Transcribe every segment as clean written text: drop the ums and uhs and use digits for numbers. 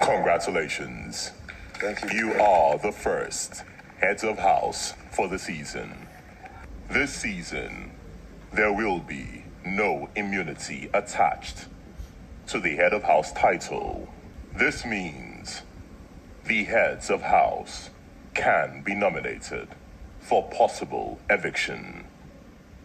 Congratulations. Thank you. You are the first heads of house for the season. This season, there will be no immunity attached to the head of house title. This means the heads of house can be nominated for possible eviction.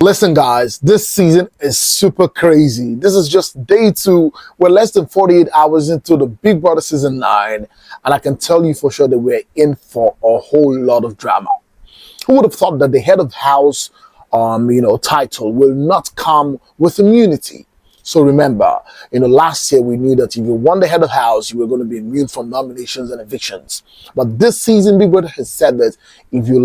Listen, guys, this season is super crazy. This is just day 2. We're less than 48 hours into the Big Brother season 9, and I can tell you for sure that we're in for a whole lot of drama. Who would have thought that the head of house, title will not come with immunity? So remember, last year we knew that if you won the head of house, you were going to be immune from nominations and evictions. But this season, Big Brother has said that if you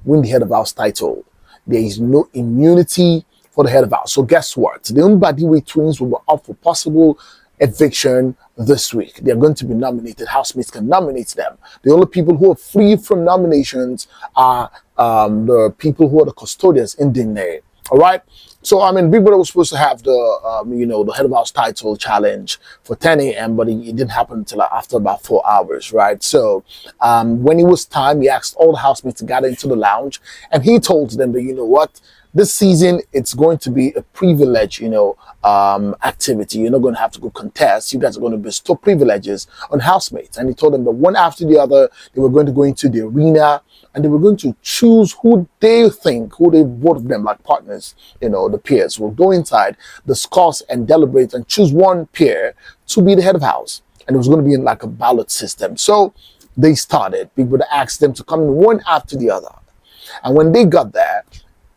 win the head of house title, there is no immunity for the head of house. So guess what? The Mbadiwe twins will be up for possible eviction this week. They're going to be nominated. Housemates can nominate them. The only people who are free from nominations are the people who are the custodians in Bbnaija. All right. So, Big Brother was supposed to have the head of house title challenge for 10 a.m., but it didn't happen until after about 4 hours, right? So, when it was time, he asked all the housemates to gather into the lounge, and he told them that, you know what, this season, it's going to be a privilege, activity. You're not going to have to go contest. You guys are going to bestow privileges on housemates. And he told them that one after the other, they were going to go into the arena and they were going to choose who they both of them, like partners, the peers, will go inside, discuss and deliberate and choose one peer to be the head of house. And it was going to be in like a ballot system. So they started. People would ask them to come in one after the other. And when they got there,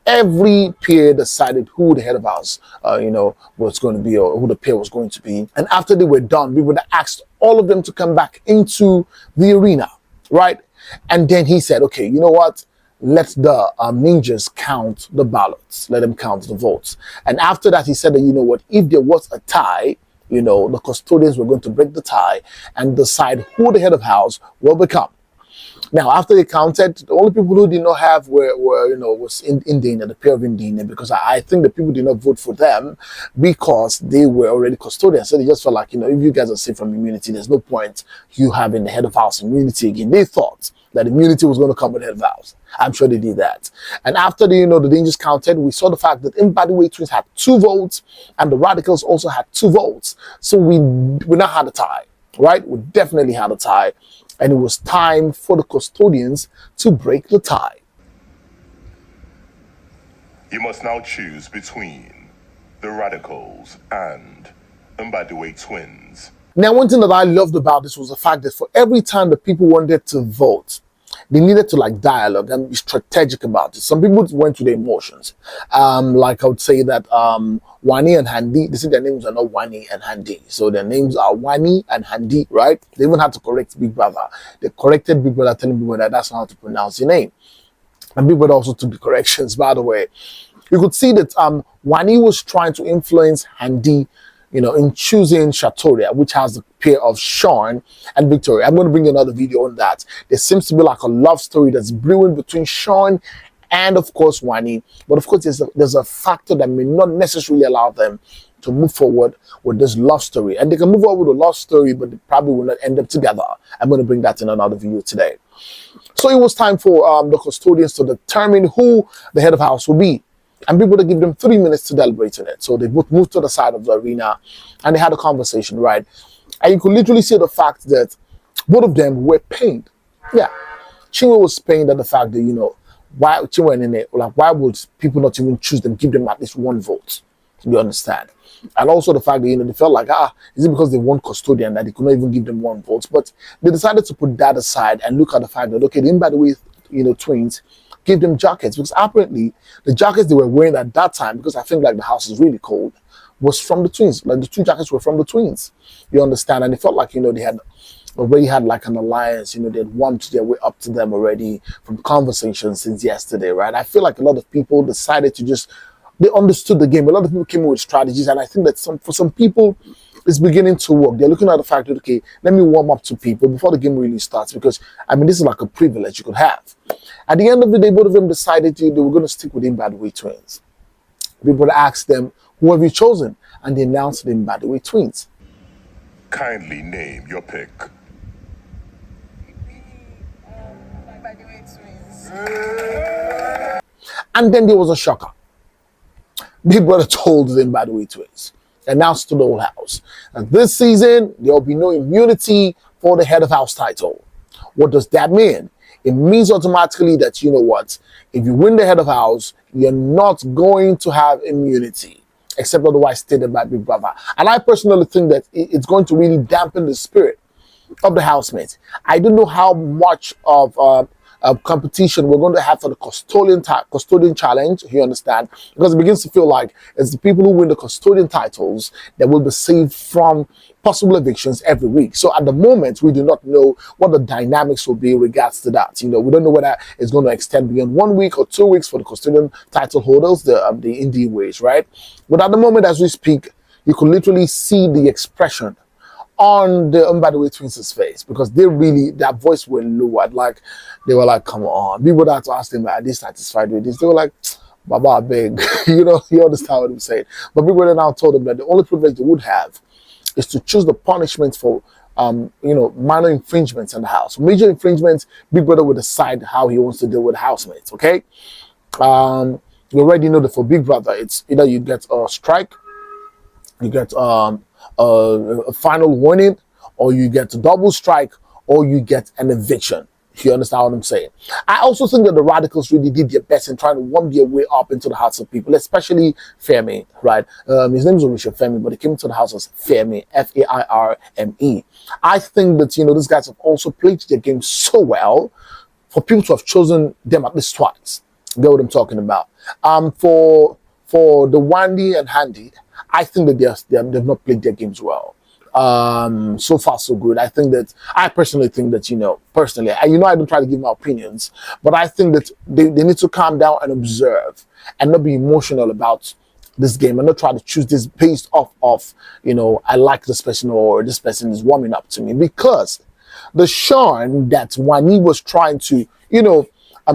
every peer decided who the head of house, was going to be, or who the peer was going to be. And after they were done, we would have asked all of them to come back into the arena, right? And then he said, okay, you know what? Let the ninjas count the ballots. Let them count the votes. And after that, he said that, you know what? If there was a tie, the custodians were going to break the tie and decide who the head of house will become. Now, after they counted, the only people who did not have was Bbnaija, the pair of Bbnaija, because I think the people did not vote for them because they were already custodians. So they just felt like, if you guys are safe from immunity, there's no point you having the head of house immunity again. They thought that immunity was going to come with the head of house. I'm sure they did that. And after the ninjas counted, we saw the fact that Mbadiwe twins had 2 votes and the radicals also had 2 votes. So we now had a tie, right? We definitely had a tie. And it was time for the custodians to break the tie. You must now choose between the radicals and Mbadiwe twins. Now, one thing that I loved about this was the fact that for every time the people wanted to vote, they needed to dialogue and be strategic about it. Some people went to their emotions. I would say that Wani and Handi, they said their names are not Wani and Handi. So their names are Wani and Handi, right? They even had to correct Big Brother. They corrected Big Brother, telling Big Brother that's not how to pronounce your name. And Big Brother also took the corrections, by the way. You could see that Wani was trying to influence Handi, in choosing Shatoria, which has the pair of Sean and Victoria. I'm going to bring you another video on that. There seems to be like a love story that's brewing between Sean and, of course, Wani. But, of course, there's a factor that may not necessarily allow them to move forward with this love story. And they can move forward with a love story, but they probably will not end up together. I'm going to bring that in another video today. So it was time for the custodians to determine who the head of house will be. And people to give them 3 minutes to deliberate on it. So they both moved to the side of the arena and they had a conversation, right? And you could literally see the fact that both of them were pained. Yeah. Chinwe was pained at the fact that, why Chinwe and Nene, why would people not even choose them, give them at least 1 vote? You understand? And also the fact that, they felt like, is it because they won custodian that they could not even give them 1 vote? But they decided to put that aside and look at the fact that, okay, the Mbadiwe, twins, give them jackets, because apparently the jackets they were wearing at that time, because I think the house is really cold, was from the twins. The 2 jackets were from the twins. You understand? And it felt like, they had already had an alliance, they had warmed their way up to them already from conversations since yesterday, right? I feel like a lot of people decided to they understood the game. A lot of people came in with strategies, and I think that for some people, it's beginning to work. They're looking at the fact that, okay, let me warm up to people before the game really starts, because, this is like a privilege you could have. At the end of the day, both of them decided they were going to stick with the Mbadiwe twins. People asked them, who have you chosen? And they announced the Mbadiwe twins. Kindly name your pick. And then there was a shocker. Big Brother told the Mbadiwe twins, announced to the whole house, that this season there will be no immunity for the head of house title. What does that mean? It means automatically that, you know what, if you win the head of house, you're not going to have immunity, except otherwise stated by Big Brother. And I personally think that it's going to really dampen the spirit of the housemates. I don't know how much of competition we're going to have for the custodian challenge, you understand, because it begins to feel like it's the people who win the custodian titles that will be saved from possible evictions every week. So at the moment, we do not know what the dynamics will be in regards to that. You know, we don't know whether it's going to extend beyond 1 week or 2 weeks for the custodian title holders, the indie ways, right? But at the moment, as we speak, you could literally see the expression on the Mbadiwe twins' face, because they really, their voice were lowered. Like, they were like, come on. People that asked them, are they satisfied with this? They were like, Baba, beg. You know, you understand what I'm saying. But people now told them that the only privilege they would have is to choose the punishment for, you know, minor infringements in the house. Major infringements, Big Brother will decide how he wants to deal with housemates, okay? You already know that for Big Brother, it's either you get a strike, you get a final warning, or you get a double strike, or you get an eviction. You understand what I'm saying? I also think that the Radicals really did their best in trying to warm their way up into the hearts of people, especially Femi, right? His name is Olufemi, but he came into the house as Femi, Fairme. I think that, you know, these guys have also played their game so well for people to have chosen them at least twice. You know what I'm talking about? For the Wandy and Handy, I think that they've not played their games well. So far so good. I personally think that, you know, I don't try to give my opinions, but I think that they need to calm down and observe and not be emotional about this game and not try to choose this based off of, you know, I like this person or this person is warming up to me, because the Sean that Wani was trying to, you know,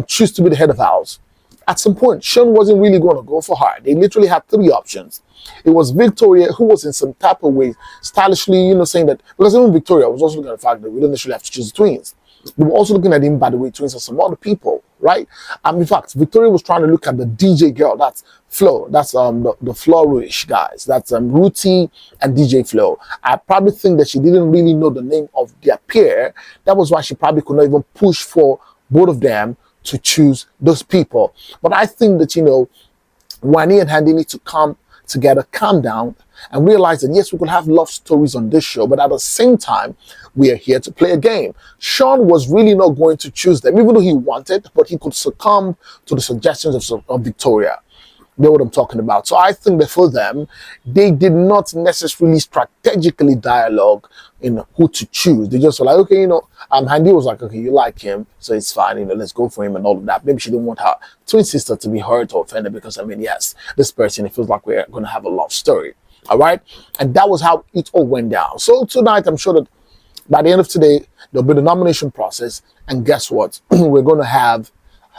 choose to be the head of house, at some point, Sean wasn't really going to go for her. They literally had three options. It was Victoria, who was in some type of way stylishly, you know, saying that, because even Victoria was also looking at the fact that we don't necessarily have to choose the twins. We were also looking at him by the way twins and some other people, right? In fact, Victoria was trying to look at the DJ girl, that's Flo, that's the Flourish guys, that's Ruti and DJ Flo. I probably think that she didn't really know the name of their pair. That was why she probably could not even push for both of them to choose those people. But I think that, you know, Wani and Handy need to come together, calm down, and realize that yes, we could have love stories on this show, but at the same time, we are here to play a game. Sean was really not going to choose them, even though he wanted, but he could succumb to the suggestions of Victoria. You know what I'm talking about. So I think that for them, they did not necessarily strategically dialogue in who to choose. They just were like, okay, you know, Handy was like, okay, you like him, so it's fine, you know, let's go for him and all of that. Maybe she didn't want her twin sister to be hurt or offended because, I mean, yes, this person, it feels like we're going to have a love story. All right? And that was how it all went down. So tonight, I'm sure that by the end of today, there'll be the nomination process. And guess what? We're going to have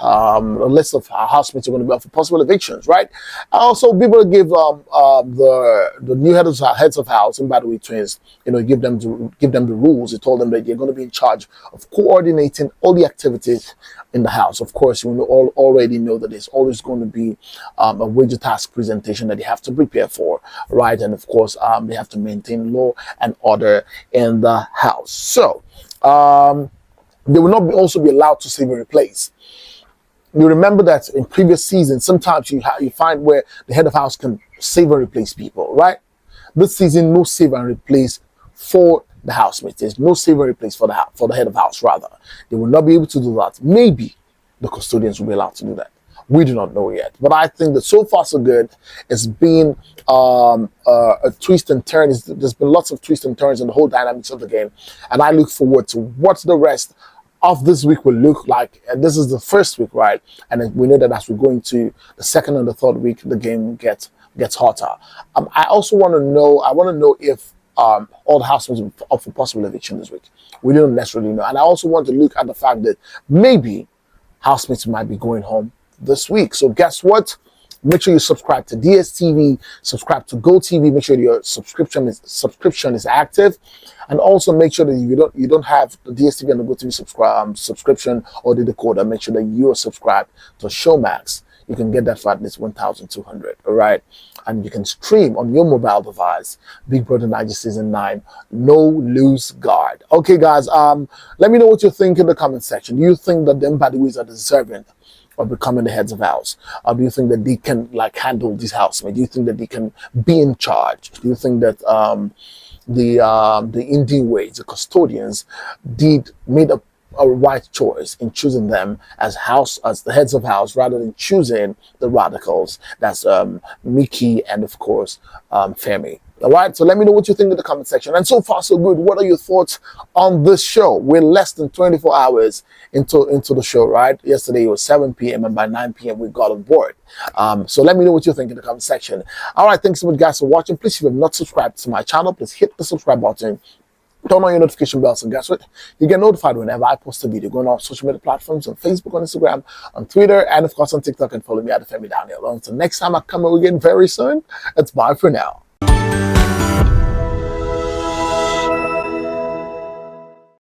a list of housemates are going to be up for possible evictions, right? Also, people give the new heads of house, and by the way, twins, you know, give them the rules. They told them that they're going to be in charge of coordinating all the activities in the house. Of course, you all already know that there's always going to be a wager task presentation that they have to prepare for, right? And of course, they have to maintain law and order in the house. So they will not also be allowed to save and replace. You remember that in previous seasons, sometimes you find where the head of house can save and replace people, right? This season, no save and replace for the housemates. There's no save and replace for the head of house, rather. They will not be able to do that. Maybe the custodians will be allowed to do that. We do not know yet. But I think that so far so good. It's been a twist and turn. There's been lots of twists and turns in the whole dynamics of the game. And I look forward to what the rest of this week will look like. And this is the first week, right? And we know that as we go into the second and the third week, the game gets hotter. I also want to know if all the housemates will be up for possible eviction this week. We don't necessarily know. And I also want to look at the fact that maybe housemates might be going home this week. So guess what? Make sure you subscribe to DSTV, subscribe to GoTV. Make sure your subscription is active, and also make sure that if you don't have the DSTV and the GoTV subscription or the decoder, make sure that you are subscribed to Showmax. You can get that for at least 1,200. All right, and you can stream on your mobile device Big Brother Bbnaija season 9. No lose guard. Okay, guys. Let me know what you think in the comment section. Do you think that the Mbadiwes are deserving of becoming the heads of house? Or do you think that they can handle these housemates? Do you think that they can be in charge? Do you think that the Indian ways, the custodians, made a right choice in choosing them as the heads of house rather than choosing the radicals? That's Mickey and of course Femi. All right, so let me know what you think in the comment section. And so far, so good. What are your thoughts on this show? We're less than 24 hours into the show, right? Yesterday it was 7 p.m. and by 9 p.m. we got on board. So let me know what you think in the comment section. All right, thanks so much, guys, for watching. Please, if you have not subscribed to my channel, please hit the subscribe button. Turn on your notification bells, and guess what? You get notified whenever I post a video. Go on our social media platforms on Facebook, on Instagram, on Twitter, and of course on TikTok, and follow me at Olufemi Daniel. Until next time I come again very soon, it's bye for now.